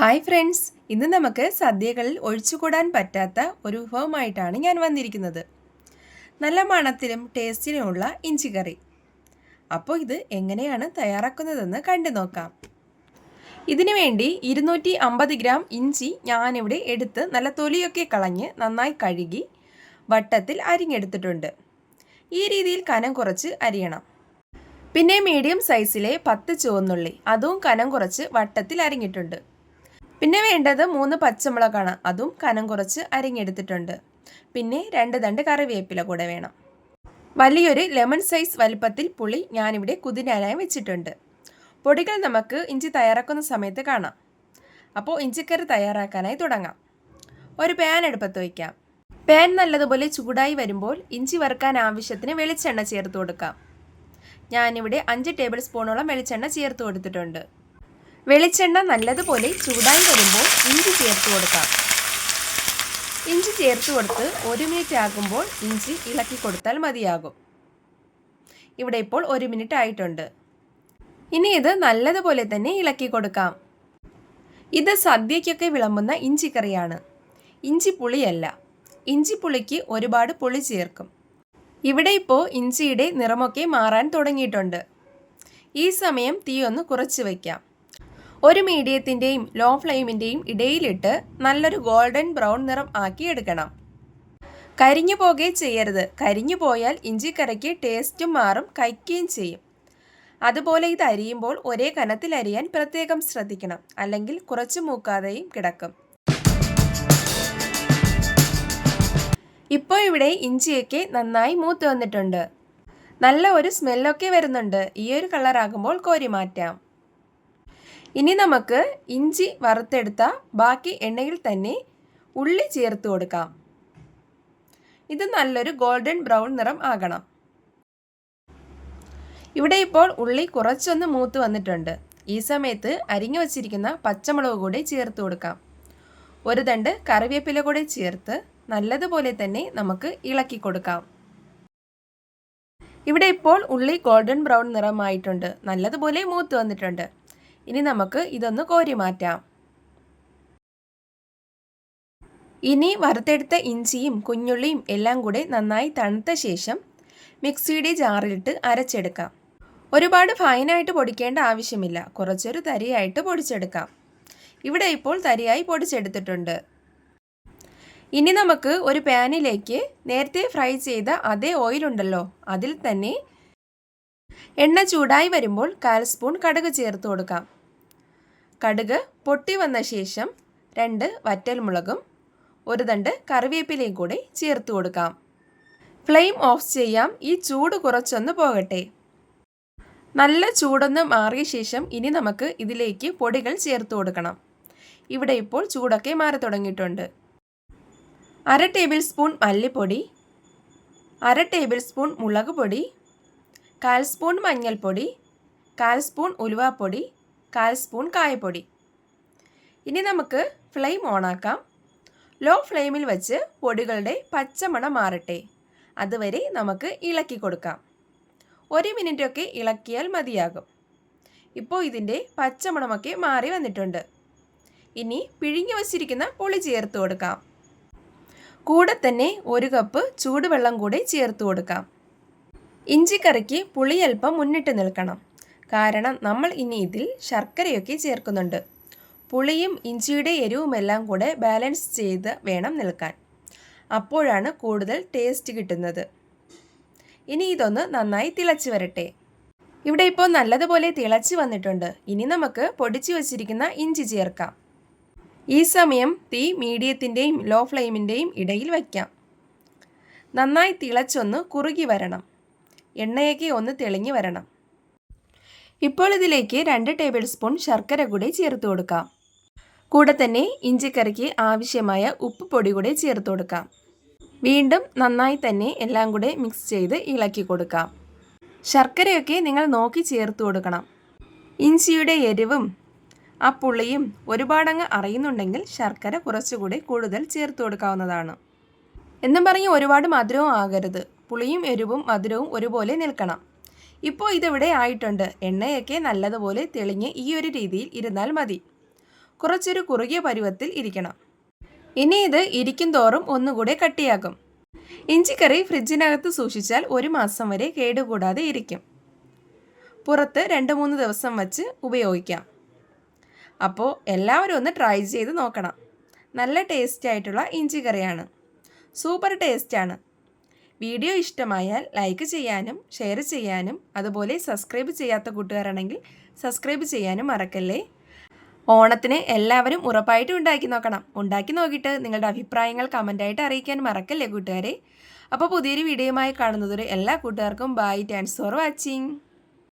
Hi friends, ഇന്ന് നമുക്ക് സദ്യകളിൽ ഒഴിച്ചുകൂടാൻ പറ്റാത്ത ഒരു വിഭവമായിട്ടാണ് ഞാൻ വന്നിരിക്കുന്നത്. നല്ല മണത്തിലും ടേസ്റ്റിലുമുള്ള ഇഞ്ചിക്കറി. അപ്പോൾ ഇത് എങ്ങനെയാണ് തയ്യാറാക്കുന്നതെന്ന് കണ്ടു നോക്കാം. ഇതിനു വേണ്ടി 250 ഗ്രാം ഇഞ്ചി ഞാനിവിടെ എടുത്ത് നല്ല തൊലിയൊക്കെ കളഞ്ഞ് നന്നായി കഴുകി വട്ടത്തിൽ അരിഞ്ഞെടുത്തിട്ടുണ്ട്. ഈ രീതിയിൽ കനം കുറച്ച് അരിയണം. പിന്നെ മീഡിയം സൈസിലെ 10 ചുവന്നുള്ളി, അതും കനം കുറച്ച് വട്ടത്തിൽ അരിഞ്ഞിട്ടുണ്ട്. പിന്നെ വേണ്ടത് 3 പച്ചമുളകാണ്, അതും കനം കുറച്ച് അരിഞ്ഞെടുത്തിട്ടുണ്ട്. പിന്നെ 2 തണ്ട് കറിവേപ്പില കൂടെ വേണം. വലിയൊരു ലെമൺ സൈസ് വലുപ്പത്തിൽ പുളി ഞാനിവിടെ കുതിരാനായി വെച്ചിട്ടുണ്ട്. പൊടികൾ നമുക്ക് ഇഞ്ചി തയ്യാറാക്കുന്ന സമയത്ത് കാണാം. അപ്പോൾ ഇഞ്ചിക്കറി തയ്യാറാക്കാനായി തുടങ്ങാം. ഒരു പാൻ അടുപ്പത്ത് വയ്ക്കാം. പാൻ നല്ലതുപോലെ ചൂടായി വരുമ്പോൾ ഇഞ്ചി വറുക്കാൻ ആവശ്യത്തിന് വെളിച്ചെണ്ണ ചേർത്ത് കൊടുക്കാം. ഞാനിവിടെ 5 ടേബിൾ സ്പൂണോളം വെളിച്ചെണ്ണ ചേർത്ത് കൊടുത്തിട്ടുണ്ട്. വെളിച്ചെണ്ണ നല്ലതുപോലെ ചൂടായി വരുമ്പോൾ ഇഞ്ചി ചേർത്ത് കൊടുക്കാം. ഇഞ്ചി ചേർത്ത് കൊടുത്ത് 1 മിനിറ്റ് ആകുമ്പോൾ ഇഞ്ചി ഇളക്കി കൊടുത്താൽ മതിയാകും. ഇവിടെ ഇപ്പോൾ 1 മിനിറ്റ് ആയിട്ടുണ്ട്. ഇനി ഇത് നല്ലതുപോലെ തന്നെ ഇളക്കി കൊടുക്കാം. ഇത് സദ്യയ്ക്കൊക്കെ വിളമ്പുന്ന ഇഞ്ചിക്കറിയാണ്. ഇഞ്ചി പുളിയല്ല. ഇഞ്ചി പുളിക്ക് ഒരുപാട് പുളി ചേർക്കും. ഇവിടെ ഇപ്പോൾ ഇഞ്ചിയുടെ നിറമൊക്കെ മാറാൻ തുടങ്ങിയിട്ടുണ്ട്. ഈ സമയം തീ ഒന്ന് കുറച്ച് വയ്ക്കാം. ഒരു മീഡിയത്തിൻ്റെയും ലോ ഫ്ലെയിമിൻ്റെയും ഇടയിലിട്ട് നല്ലൊരു ഗോൾഡൻ ബ്രൗൺ നിറം ആക്കി എടുക്കണം. കരിഞ്ഞു പോകെ ചെയ്യരുത്. കരിഞ്ഞു പോയാൽ ഇഞ്ചിക്കറിക്ക് ടേസ്റ്റും മാറും, കഴിക്കുകയും ചെയ്യും. അതുപോലെ ഇത് അരിയുമ്പോൾ ഒരേ കനത്തിൽ അരിയാൻ പ്രത്യേകം ശ്രദ്ധിക്കണം, അല്ലെങ്കിൽ കുറച്ച് മൂക്കാതെയും കിടക്കും. ഇപ്പോൾ ഇവിടെ ഇഞ്ചിയൊക്കെ നന്നായി മൂത്ത് വന്നിട്ടുണ്ട്. നല്ല ഒരു സ്മെല്ലൊക്കെ വരുന്നുണ്ട്. ഈ ഒരു കളറാകുമ്പോൾ കോരി മാറ്റാം. ഇനി നമുക്ക് ഇഞ്ചി വറുത്തെടുത്ത ബാക്കി എണ്ണയിൽ തന്നെ ഉള്ളി ചേർത്ത് കൊടുക്കാം. ഇത് നല്ലൊരു ഗോൾഡൻ ബ്രൗൺ നിറം ആകണം. ഇവിടെ ഇപ്പോൾ ഉള്ളി കുറച്ചൊന്ന് മൂത്ത് വന്നിട്ടുണ്ട്. ഈ സമയത്ത് അരിഞ്ഞു വച്ചിരിക്കുന്ന പച്ചമുളക് കൂടി ചേർത്ത് കൊടുക്കാം. 1 തണ്ട് കറിവേപ്പില കൂടി ചേർത്ത് നല്ലതുപോലെ തന്നെ നമുക്ക് ഇളക്കി കൊടുക്കാം. ഇവിടെ ഇപ്പോൾ ഉള്ളി ഗോൾഡൻ ബ്രൗൺ നിറമായിട്ടുണ്ട്. നല്ലതുപോലെ മൂത്ത് വന്നിട്ടുണ്ട്. ഇനി നമുക്ക് ഇതൊന്ന് കോരി മാറ്റാം. ഇനി വറുത്തെടുത്ത ഇഞ്ചിയും കുഞ്ഞുള്ളിയും എല്ലാം കൂടെ നന്നായി തണുത്ത ശേഷം മിക്സിയുടെ ജാറിലിട്ട് അരച്ചെടുക്കാം. ഒരുപാട് ഫൈനായിട്ട് പൊടിക്കേണ്ട ആവശ്യമില്ല. കുറച്ചൊരു തരിയായിട്ട് പൊടിച്ചെടുക്കാം. ഇവിടെ ഇപ്പോൾ തരിയായി പൊടിച്ചെടുത്തിട്ടുണ്ട്. ഇനി നമുക്ക് ഒരു പാനിലേക്ക് നേരത്തെ ഫ്രൈ ചെയ്ത അതേ ഓയിലുണ്ടല്ലോ, അതിൽ തന്നെ എണ്ണ ചൂടായി വരുമ്പോൾ 1/4 സ്പൂൺ കടുക് ചേർത്ത് കൊടുക്കാം. കടുക് പൊട്ടി വന്ന ശേഷം 2 വറ്റൽമുളകും 1 തണ്ട് കറിവേപ്പിലയും കൂടി ചേർത്ത് കൊടുക്കാം. ഫ്ലെയിം ഓഫ് ചെയ്യാം. ഈ ചൂട് കുറച്ചൊന്ന് പോകട്ടെ. നല്ല ചൂടൊന്ന് മാറിയ ശേഷം ഇനി നമുക്ക് ഇതിലേക്ക് പൊടികൾ ചേർത്ത് കൊടുക്കണം. ഇവിടെ ഇപ്പോൾ ചൂടൊക്കെ മാറി തുടങ്ങിയിട്ടുണ്ട്. 1/2 ടേബിൾ സ്പൂൺ മല്ലിപ്പൊടി, 1/2 ടേബിൾ സ്പൂൺ മുളക് പൊടി, 1/4 സ്പൂൺ മഞ്ഞൾപ്പൊടി, 1/4 സ്പൂൺ ഉലുവാപ്പൊടി, 1/4 സ്പൂൺ കായപ്പൊടി. ഇനി നമുക്ക് ഫ്ലെയിം ഓണാക്കാം. ലോ ഫ്ലെയിമിൽ വെച്ച് പൊടികളുടെ പച്ചമണം മാറട്ടെ. അതുവരെ നമുക്ക് ഇളക്കി കൊടുക്കാം. 1 മിനിറ്റൊക്കെ ഇളക്കിയാൽ മതിയാകും. ഇപ്പോൾ ഇതിൻ്റെ പച്ചമണമൊക്കെ മാറി വന്നിട്ടുണ്ട്. ഇനി പിഴിഞ്ഞു വച്ചിരിക്കുന്ന പുളി ചേർത്ത് കൊടുക്കാം. കൂടെ തന്നെ 1 കപ്പ് ചൂടുവെള്ളം കൂടി ചേർത്ത് കൊടുക്കാം. ഇഞ്ചിക്കറിക്ക് പുളി അല്പം മുന്നിട്ട് നിൽക്കണം. കാരണം നമ്മൾ ഇനി ഇതിൽ ശർക്കരയൊക്കെ ചേർക്കുന്നുണ്ട്. പുളിയും ഇഞ്ചിയുടെ എരിവുമെല്ലാം കൂടെ ബാലൻസ് ചെയ്ത് വേണം നിൽക്കാൻ. അപ്പോഴാണ് കൂടുതൽ ടേസ്റ്റ് കിട്ടുന്നത്. ഇനി ഇതൊന്ന് നന്നായി തിളച്ച് വരട്ടെ. ഇവിടെ ഇപ്പോൾ നല്ലതുപോലെ തിളച്ച് വന്നിട്ടുണ്ട്. ഇനി നമുക്ക് പൊടിച്ചു വച്ചിരിക്കുന്ന ഇഞ്ചി ചേർക്കാം. ഈ സമയം തീ മീഡിയത്തിൻ്റെയും ലോ ഫ്ലെയിമിൻ്റെയും ഇടയിൽ വയ്ക്കാം. നന്നായി തിളച്ചൊന്ന് കുറുകി വരണം. എണ്ണയൊക്കെ ഒന്ന് തെളിഞ്ഞു വരണം. ഇപ്പോൾ ഇതിലേക്ക് 2 ടേബിൾ സ്പൂൺ ശർക്കര കൂടി ചേർത്ത് കൊടുക്കാം. കൂടെ തന്നെ ഇഞ്ചിക്കറിക്ക് ആവശ്യമായ ഉപ്പ് പൊടി കൂടി ചേർത്ത് കൊടുക്കാം. വീണ്ടും നന്നായി തന്നെ എല്ലാം കൂടെ മിക്സ് ചെയ്ത് ഇളക്കി കൊടുക്കാം. ശർക്കരയൊക്കെ നിങ്ങൾ നോക്കി ചേർത്ത് കൊടുക്കണം. ഇഞ്ചിയുടെ എരിവും ആ പുളിയും ഒരുപാടങ്ങ് അറിയുന്നുണ്ടെങ്കിൽ ശർക്കര കുറച്ചുകൂടി കൂടുതൽ ചേർത്ത് കൊടുക്കാവുന്നതാണ്. എന്നും പറഞ്ഞ് ഒരുപാട് മധുരവും ആകരുത്. പുളിയും എരിവും മധുരവും ഒരുപോലെ നിൽക്കണം. ഇപ്പോൾ ഇതിവിടെ ആയിട്ടുണ്ട്. എണ്ണയൊക്കെ നല്ലതുപോലെ തെളിഞ്ഞ് ഈ ഒരു രീതിയിൽ ഇരുന്നാൽ മതി. കുറച്ചൊരു കുറുകിയ പരുവത്തിൽ ഇരിക്കണം. ഇനി ഇത് ഇരിക്കും തോറും ഒന്നുകൂടെ കട്ടിയാകും. ഇഞ്ചിക്കറി ഫ്രിഡ്ജിനകത്ത് സൂക്ഷിച്ചാൽ 1 മാസം വരെ കേടുകൂടാതെ ഇരിക്കും. പുറത്ത് 2-3 ദിവസം വച്ച് ഉപയോഗിക്കാം. അപ്പോൾ എല്ലാവരും ഒന്ന് ട്രൈ ചെയ്ത് നോക്കണം. നല്ല ടേസ്റ്റി ആയിട്ടുള്ള ഇഞ്ചിക്കറിയാണ്. സൂപ്പർ ടേസ്റ്റാണ്. വീഡിയോ ഇഷ്ടമായാൽ ലൈക്ക് ചെയ്യാനും ഷെയർ ചെയ്യാനും അതുപോലെ സബ്സ്ക്രൈബ് ചെയ്യാത്ത കൂട്ടുകാരാണെങ്കിൽ സബ്സ്ക്രൈബ് ചെയ്യാനും മറക്കല്ലേ. ഓണത്തിന് എല്ലാവരും ഉറപ്പായിട്ടും ഉണ്ടാക്കി നോക്കണം. ഉണ്ടാക്കി നോക്കിയിട്ട് നിങ്ങളുടെ അഭിപ്രായങ്ങൾ കമൻ്റായിട്ട് അറിയിക്കാൻ മറക്കല്ലേ കൂട്ടുകാരെ. അപ്പോൾ പുതിയൊരു വീഡിയോയുമായി കാണുന്നതൊരു എല്ലാ കൂട്ടുകാർക്കും ബൈ. Thanks for watching.